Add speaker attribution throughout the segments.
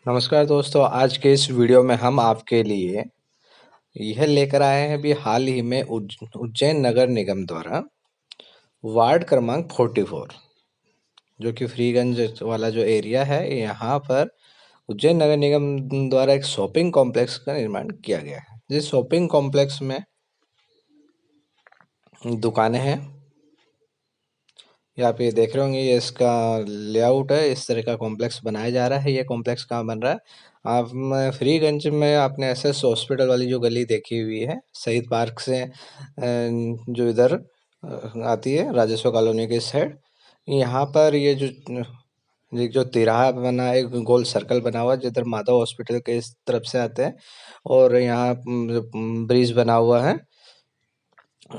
Speaker 1: नमस्कार दोस्तों, आज के इस वीडियो में हम आपके लिए यह लेकर आए हैं अभी हाल ही में उज्जैन नगर निगम द्वारा वार्ड क्रमांक 44 जो कि फ्रीगंज वाला जो एरिया है, यहाँ पर उज्जैन नगर निगम द्वारा एक शॉपिंग कॉम्प्लेक्स का निर्माण किया गया है। जिस शॉपिंग कॉम्प्लेक्स में दुकानें हैं, यहाँ पे देख रहे होंगे, ये इसका लेआउट है। इस तरह का कॉम्प्लेक्स बनाया जा रहा है। ये कॉम्प्लेक्स कहाँ बन रहा है? आप फ्रीगंज में आपने एसएस हॉस्पिटल वाली जो गली देखी हुई है, शहीद पार्क से जो इधर आती है राजस्व कॉलोनी के साइड, यहाँ पर ये जो तिराहा बना है, एक गोल सर्कल बना हुआ है जिधर माधव हॉस्पिटल के इस तरफ से आते हैं, और यहाँ ब्रिज बना हुआ है।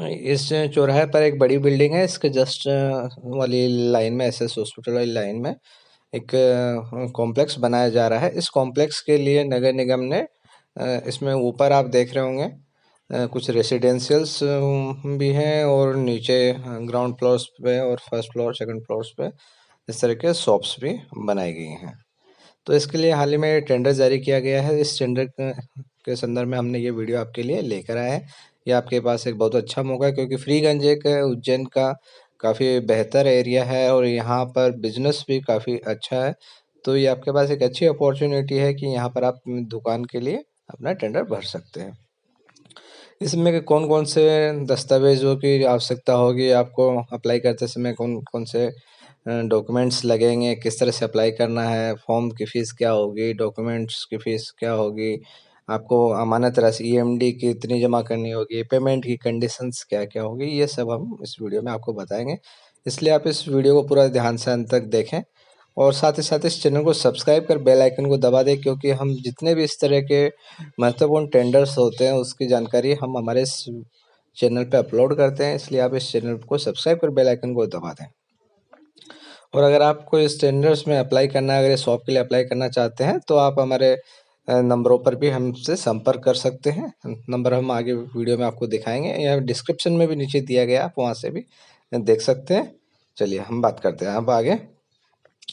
Speaker 1: इस चौराहे पर एक बड़ी बिल्डिंग है। इसके जस्ट वाली लाइन में, एसएस हॉस्पिटल वाली लाइन में एक कॉम्प्लेक्स बनाया जा रहा है। इस कॉम्प्लेक्स के लिए नगर निगम ने इसमें ऊपर आप देख रहे होंगे कुछ रेसिडेंशियल्स भी हैं, और नीचे ग्राउंड फ्लोर्स पे और फर्स्ट फ्लोर सेकंड फ्लोर्स पे इस तरह के शॉप्स भी बनाई गई हैं। तो इसके लिए हाल ही में टेंडर जारी किया गया है। इस टेंडर के संदर्भ में हमने ये वीडियो आपके लिए लेकर आए हैं। ये आपके पास एक बहुत अच्छा मौका है, क्योंकि फ्रीगंज एक उज्जैन का काफ़ी बेहतर एरिया है और यहाँ पर बिजनेस भी काफ़ी अच्छा है। तो ये आपके पास एक अच्छी अपॉर्चुनिटी है कि यहाँ पर आप दुकान के लिए अपना टेंडर भर सकते हैं। इसमें कौन कौन से दस्तावेज़ों की आवश्यकता होगी आपको अप्लाई करते समय, कौन कौन से डॉक्यूमेंट्स लगेंगे, किस तरह से अप्लाई करना है, फॉर्म की फ़ीस क्या होगी, डॉक्यूमेंट्स की फ़ीस क्या होगी, आपको अमानत राशि ईएमडी कितनी जमा करनी होगी, पेमेंट की कंडीशंस क्या-क्या होगी, ये सब हम इस वीडियो में आपको बताएँगे। इसलिए आप इस वीडियो को पूरा ध्यान से अंत तक देखें, और साथ ही साथ इस चैनल को सब्सक्राइब कर बेल आइकन को दबा दें, क्योंकि हम जितने भी इस तरह के महत्वपूर्ण टेंडर्स होते हैं उसकी जानकारी हम हमारे इस चैनल पे अपलोड करते हैं। इसलिए आप इस चैनल को सब्सक्राइब कर बेल आइकन को दबा दें। और अगर आपको इस टेंडर्स में अप्लाई करना है, अगर ये शॉप के लिए अप्लाई करना चाहते हैं, तो आप हमारे नंबरों पर भी हमसे संपर्क कर सकते हैं। नंबर हम आगे वीडियो में आपको दिखाएंगे, या डिस्क्रिप्शन में भी नीचे दिया गया, आप वहाँ से भी देख सकते हैं। चलिए हम बात करते हैं अब आगे।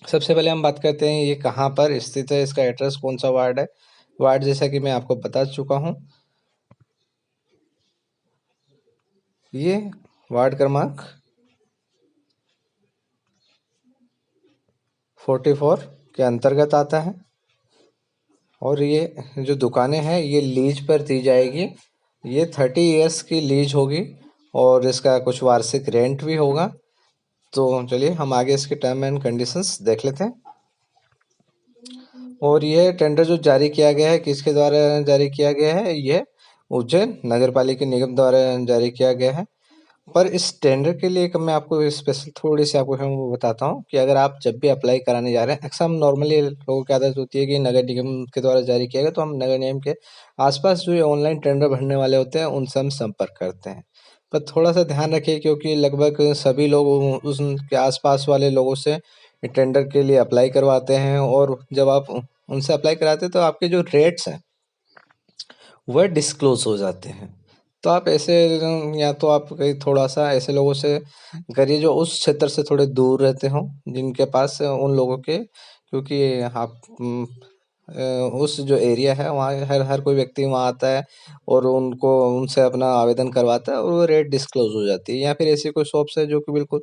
Speaker 1: सबसे पहले हम बात करते हैं ये कहाँ पर स्थित है, इसका एड्रेस कौन सा वार्ड है। वार्ड जैसा कि मैं आपको बता चुका हूँ, ये वार्ड क्रमांक 44 के अंतर्गत आता है। और ये जो दुकानें हैं ये लीज पर दी जाएगी। ये 30 इयर्स की लीज होगी, और इसका कुछ वार्षिक रेंट भी होगा। तो चलिए हम आगे इसके टर्म एंड कंडीशंस देख लेते हैं। और ये टेंडर जो जारी किया गया है, किसके द्वारा जारी किया गया है? ये उज्जैन नगर पालिका निगम द्वारा जारी किया गया है। पर इस टेंडर के लिए मैं आपको स्पेशल थोड़ी सी आपको मैं बताता हूँ कि अगर आप जब भी अप्लाई कराने जा रहे हैं, अक्सर हम नॉर्मली लोगों की आदत होती है कि नगर निगम के द्वारा जारी किया गया तो हम नगर निगम के आसपास जो ये ऑनलाइन टेंडर भरने वाले होते हैं उनसे हम संपर्क करते हैं। पर थोड़ा सा ध्यान रखिए, क्योंकि लगभग सभी लोग उसके आसपास वाले लोगों से टेंडर के लिए अप्लाई करवाते हैं, और जब आप उनसे अप्लाई कराते हैं तो आपके जो रेट्स हैं वह डिस्क्लोज हो जाते हैं। तो आप ऐसे या तो आप कहीं थोड़ा-सा ऐसे लोगों से करिए जो उस क्षेत्र से थोड़े दूर रहते हों, जिनके पास उन लोगों के, क्योंकि आप अ, उस जो एरिया है वहाँ हर हर कोई व्यक्ति वहाँ आता है और उनको उनसे अपना आवेदन करवाता है, और वो रेट डिस्क्लोज हो जाती है। या फिर ऐसी कोई शॉप्स है जो कि बिल्कुल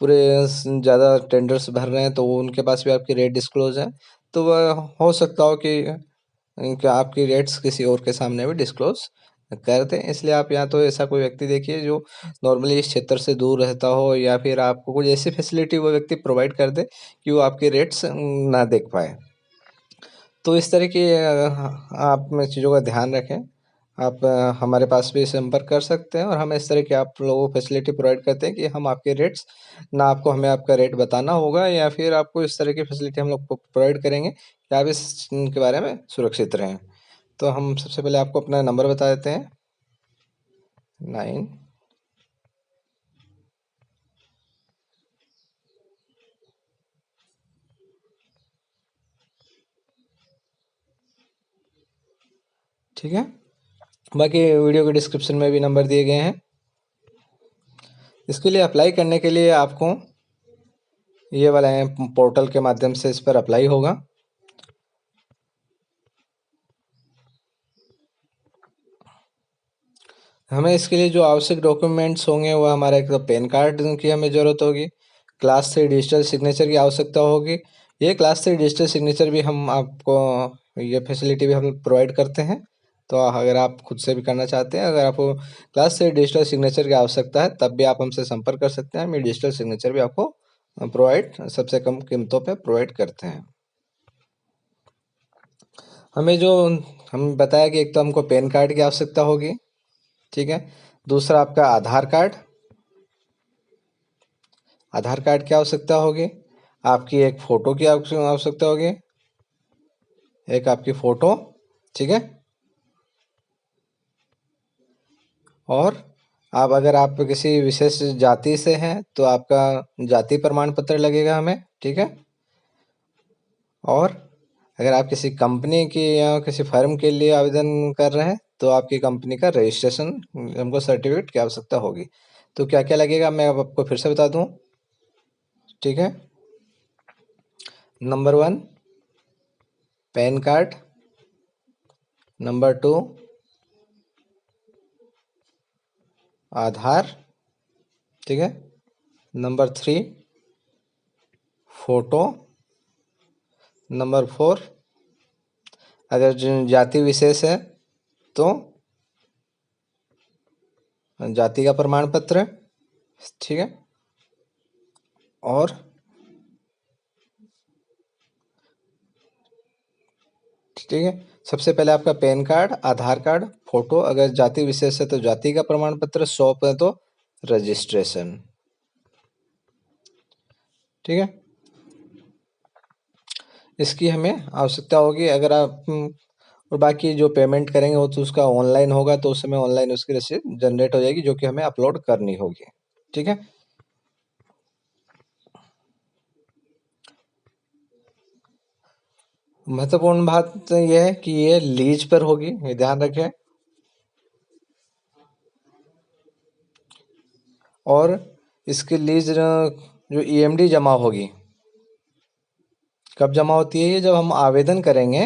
Speaker 1: पूरे ज़्यादा टेंडर्स भर रहे हैं, तो वो उनके पास भी आपकी रेट डिस्क्लोज है। तो वह हो सकता हो कि आपकी रेट्स किसी और के सामने भी डिस्क्लोज कर दें। इसलिए आप या तो ऐसा कोई व्यक्ति देखिए जो नॉर्मली इस क्षेत्र से दूर रहता हो, या फिर आपको कुछ ऐसी फैसिलिटी वो व्यक्ति प्रोवाइड कर दे कि वो आपके रेट्स ना देख पाए। तो इस तरह की आप में चीज़ों का ध्यान रखें। आप हमारे पास भी संपर्क कर सकते हैं, और हम इस तरह की आप लोगों को फैसिलिटी प्रोवाइड करते हैं कि हम आपके रेट्स, ना आपको हमें आपका रेट बताना होगा, या फिर आपको इस तरह की फैसिलिटी हम लोग प्रोवाइड करेंगे कि आप इसके बारे में सुरक्षित रहें। तो हम सबसे पहले आपको अपना नंबर बता देते हैं। 9, ठीक है। बाकी वीडियो के डिस्क्रिप्शन में भी नंबर दिए गए हैं। इसके लिए अप्लाई करने के लिए आपको ये वाला पोर्टल के माध्यम से इस पर अप्लाई होगा। हमें इसके लिए जो आवश्यक डॉक्यूमेंट्स होंगे वो हमारा एक तो पैन कार्ड की हमें ज़रूरत होगी, क्लास 3 डिजिटल सिग्नेचर की आवश्यकता होगी। ये क्लास 3 डिजिटल सिग्नेचर भी हम आपको ये फैसिलिटी भी हम प्रोवाइड करते हैं। तो अगर आप खुद से भी करना चाहते हैं, अगर आपको क्लास 3 डिजिटल सिग्नेचर की आवश्यकता है तब भी आप हमसे संपर्क कर सकते हैं। हम ये डिजिटल सिग्नेचर भी आपको प्रोवाइड सबसे कम कीमतों पे प्रोवाइड करते हैं। हमें जो हम बताया कि एक तो हमको पैन कार्ड की आवश्यकता होगी, ठीक है। दूसरा आपका आधार कार्ड, आधार कार्ड की आवश्यकता होगी। आपकी एक फ़ोटो की आवश्यकता होगी, एक आपकी फ़ोटो, ठीक है। और अगर आप किसी विशेष जाति से हैं तो आपका जाति प्रमाण पत्र लगेगा हमें, ठीक है। और अगर आप किसी कंपनी की या किसी फर्म के लिए आवेदन कर रहे हैं तो आपकी कंपनी का रजिस्ट्रेशन हमको सर्टिफिकेट की आवश्यकता होगी। तो क्या क्या लगेगा मैं अब आपको फिर से बता दूं, ठीक है। नंबर 1 पैन कार्ड, नंबर 2 आधार, ठीक है। नंबर 3 फोटो, नंबर 4 अगर जाति विशेष है तो जाति का प्रमाण पत्र, ठीक है। और ठीक है, सबसे पहले आपका पैन कार्ड, आधार कार्ड, फोटो, अगर जाति विशेष है तो जाति का प्रमाण पत्र, शॉप है तो रजिस्ट्रेशन, ठीक है। इसकी हमें आवश्यकता होगी। अगर आप और बाकी जो पेमेंट करेंगे वो तो उसका ऑनलाइन होगा, तो उस समय ऑनलाइन उसकी रसीद जनरेट हो जाएगी जो कि हमें अपलोड करनी होगी, ठीक है। महत्वपूर्ण बात यह है कि ये लीज पर होगी, ये ध्यान रखें। और इसकी लीज जो ईएमडी जमा होगी, कब जमा होती है? ये जब हम आवेदन करेंगे,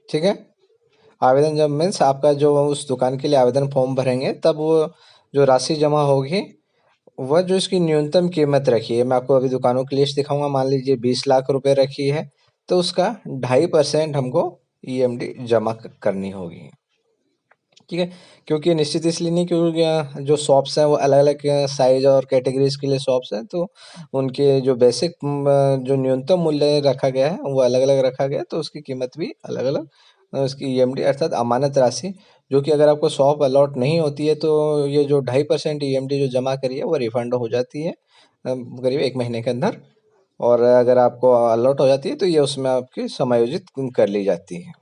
Speaker 1: ठीक है। आवेदन जब मीन्स आपका जो उस दुकान के लिए आवेदन फॉर्म भरेंगे तब वो जो राशि जमा होगी वह जो इसकी न्यूनतम कीमत रखी है, मैं आपको अभी दुकानों की लिस्ट दिखाऊंगा। मान लीजिए 20 लाख रुपए रखी है तो उसका 2.5% हमको ईएमडी जमा करनी होगी, ठीक है। क्योंकि निश्चित इसलिए नहीं, क्योंकि जो शॉप्स हैं वो अलग अलग साइज और कैटेगरीज के लिए शॉप्स हैं, तो उनके जो बेसिक जो न्यूनतम मूल्य रखा गया है वो अलग अलग रखा गया है, तो उसकी कीमत भी अलग अलग उसकी ईएमडी अर्थात अमानत राशि, जो कि अगर आपको शॉप अलॉट नहीं होती है तो ये जो 2.5% ईएमडी जो जमा करी है वो रिफंड हो जाती है करीब 1 महीने के अंदर। और अगर आपको अलॉट हो जाती है तो ये उसमें आपकी समायोजित कर ली जाती है,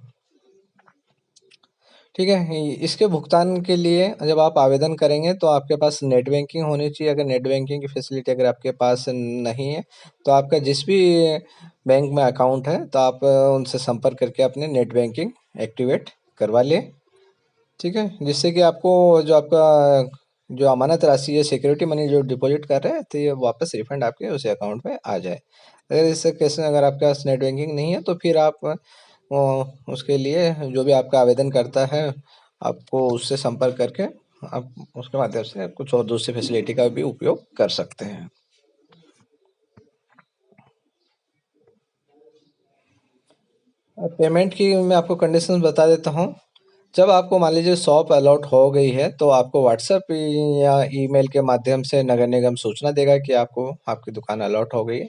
Speaker 1: ठीक है। इसके भुगतान के लिए जब आप आवेदन करेंगे तो आपके पास नेट बैंकिंग होनी चाहिए। अगर नेट बैंकिंग की फैसिलिटी अगर आपके पास नहीं है तो आपका जिस भी बैंक में अकाउंट है तो आप उनसे संपर्क करके अपने नेट बैंकिंग एक्टिवेट करवा लें, ठीक है। जिससे कि आपको जो आपका जो अमानत राशि है, सिक्योरिटी मनी जो डिपॉजिट कर रहे हैं तो ये वापस रिफंड आपके उस अकाउंट में आ जाए। अगर इस केस में अगर आपके पास नेट बैंकिंग नहीं है तो फिर आप उसके लिए जो भी आपका आवेदन करता है आपको उससे संपर्क करके आप उसके माध्यम से कुछ और दूसरी फैसिलिटी का भी उपयोग कर सकते हैं। अब पेमेंट की मैं आपको कंडीशंस बता देता हूँ। जब आपको मान लीजिए शॉप अलॉट हो गई है तो आपको व्हाट्सएप या ईमेल के माध्यम से नगर निगम सूचना देगा कि आपको आपकी दुकान अलॉट हो गई है।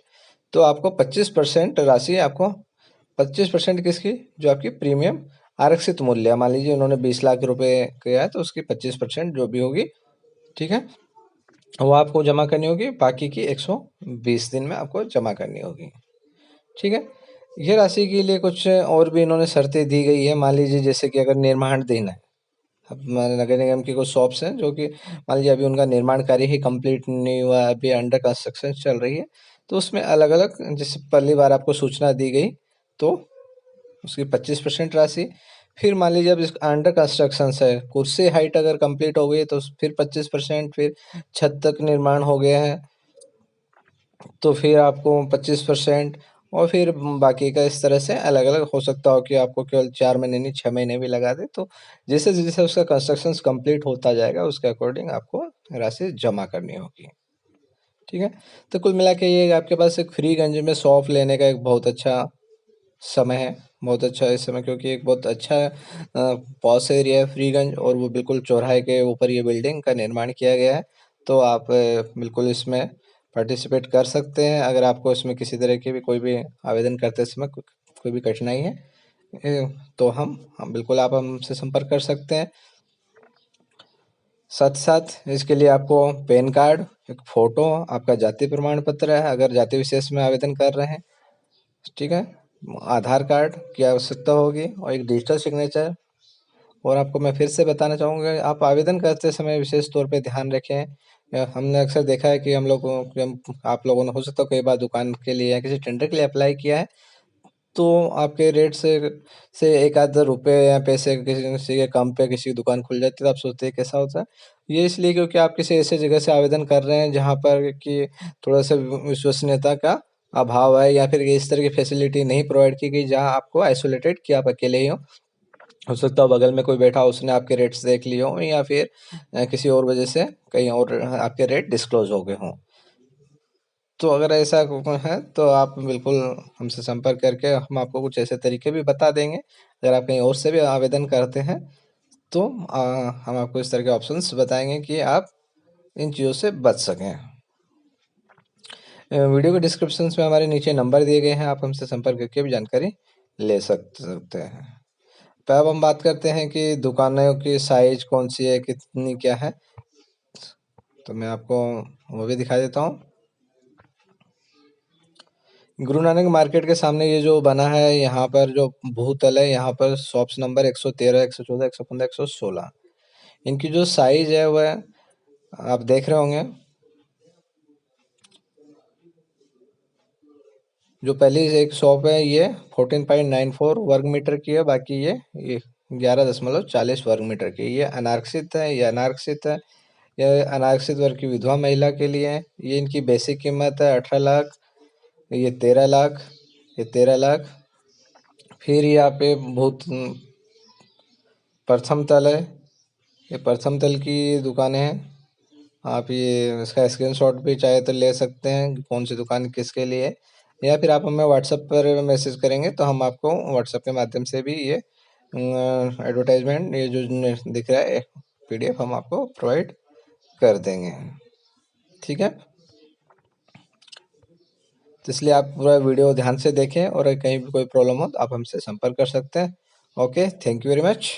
Speaker 1: तो आपको 25% राशि आपको 25% किसकी? जो आपकी प्रीमियम आरक्षित मूल्य है। मान लीजिए उन्होंने 20 लाख रुपए किया है तो उसकी 25% जो भी होगी, ठीक है, वो आपको जमा करनी होगी। बाकी की 120 दिन में आपको जमा करनी होगी, ठीक है। ये राशि के लिए कुछ और भी इन्होंने शर्तें दी गई है। मान लीजिए जैसे कि अगर निर्माणाधीन है, अब नगर निगम की कुछ शॉप्स हैं जो कि मान लीजिए अभी उनका निर्माण कार्य ही कंप्लीट नहीं हुआ है, अभी अंडर कंस्ट्रक्शन चल रही है, तो उसमें अलग अलग जैसे पहली बार आपको सूचना दी गई तो उसकी 25% राशि। फिर मान लीजिए अब अंडर कंस्ट्रक्शन है, कुर्सी हाइट अगर कंप्लीट हो गई है तो फिर 25%, फिर छत तक निर्माण हो गया है तो फिर आपको 25%। और फिर बाकी का इस तरह से अलग-अलग हो सकता हो कि आपको केवल 4 महीने नहीं 6 महीने भी लगा दें, तो जैसे-जैसे उसका कंस्ट्रक्शंस कंप्लीट होता जाएगा, उसके अकॉर्डिंग आपको राशि जमा करनी होगी। ठीक है? तो कुल मिला के ये आपके पास एक फ्रीगंज में शॉप लेने का एक बहुत अच्छा समय है, बहुत अच्छा इस समय, क्योंकि एक बहुत अच्छा पॉश एरिया है फ्रीगंज, और वो बिल्कुल चौराहे के ऊपर ये बिल्डिंग का निर्माण किया गया है। तो आप बिल्कुल इसमें पार्टिसिपेट कर सकते हैं। अगर आपको इसमें किसी तरह की भी कोई भी आवेदन करते समय कोई भी कठिनाई है, तो हम बिल्कुल आप हमसे संपर्क कर सकते हैं। साथ साथ इसके लिए आपको पैन कार्ड, एक फ़ोटो, आपका जाति प्रमाण पत्र है अगर जाति विशेष में आवेदन कर रहे हैं, ठीक है? आधार कार्ड की आवश्यकता होगी और एक डिजिटल सिग्नेचर। और आपको मैं फिर से बताना चाहूँगा, आप आवेदन करते समय विशेष तौर पे ध्यान रखें। हमने अक्सर देखा है कि हम लोगों कि हम आप लोगों ने हो सकता है कई बार दुकान के लिए या किसी टेंडर के लिए अप्लाई किया है, तो आपके रेट से 1 आध रुपए या पैसे किसी के कम पे किसी की दुकान खुल जाती है, तो आप सोचते हैं कैसा होता है? ये इसलिए क्योंकि आप किसी ऐसी जगह से आवेदन कर रहे हैं जहाँ पर कि थोड़ा-सा विश्वसनीयता का अभाव है, या फिर इस तरह की फैसिलिटी नहीं प्रोवाइड की गई जहाँ आपको आइसोलेटेड कि आप अकेले ही हो सकता है बगल में कोई बैठा हो, उसने आपके रेट्स देख लिए हों, या फिर किसी और वजह से कहीं और आपके रेट डिस्क्लोज़ हो गए हों। तो अगर ऐसा है तो आप बिल्कुल हमसे संपर्क करके हम आपको कुछ ऐसे तरीके भी बता देंगे। अगर आप कहीं और से भी आवेदन करते हैं, तो हम आपको इस तरह के ऑप्शंस बताएँगे कि आप इन चीज़ों से बच सकें। वीडियो के डिस्क्रिप्शंस में हमारे नीचे नंबर दिए गए हैं, आप हमसे संपर्क करके भी जानकारी ले सकते हैं। तो अब हम बात करते हैं कि दुकानों की साइज़ कौन-सी है, कितनी क्या है? तो मैं आपको वो भी दिखा देता हूँ। गुरु नानक मार्केट के सामने ये जो बना है, यहाँ पर जो भूतल है, यहाँ पर शॉप्स नंबर 113, 114, 115, 116, इनकी जो साइज़ है वह आप देख रहे होंगे। जो पहली एक शॉप है ये 14.94 वर्ग मीटर की है, बाकी ये 11.40 वर्ग मीटर की। ये अनारक्षित है, ये अनारक्षित है। यह अनारक्षित वर्ग की विधवा महिला के लिए है। ये इनकी बेसिक कीमत है 18 लाख, ये 13 लाख, ये 13 लाख। फिर यहाँ पे बहुत प्रथम तल है, ये प्रथम तल की दुकानें हैं। आप ये इसका स्क्रीनशॉट भी चाहे तो ले सकते हैं कि कौन सी दुकान किसके लिए है, या फिर आप हमें व्हाट्सएप पर मैसेज करेंगे तो हम आपको व्हाट्सएप के माध्यम से भी ये एडवर्टाइजमेंट, ये जो दिख रहा है पीडीएफ, हम आपको प्रोवाइड कर देंगे। ठीक है? तो इसलिए आप पूरा वीडियो ध्यान से देखें, और कहीं भी कोई प्रॉब्लम हो तो आप हमसे संपर्क कर सकते हैं। Okay, thank you very much.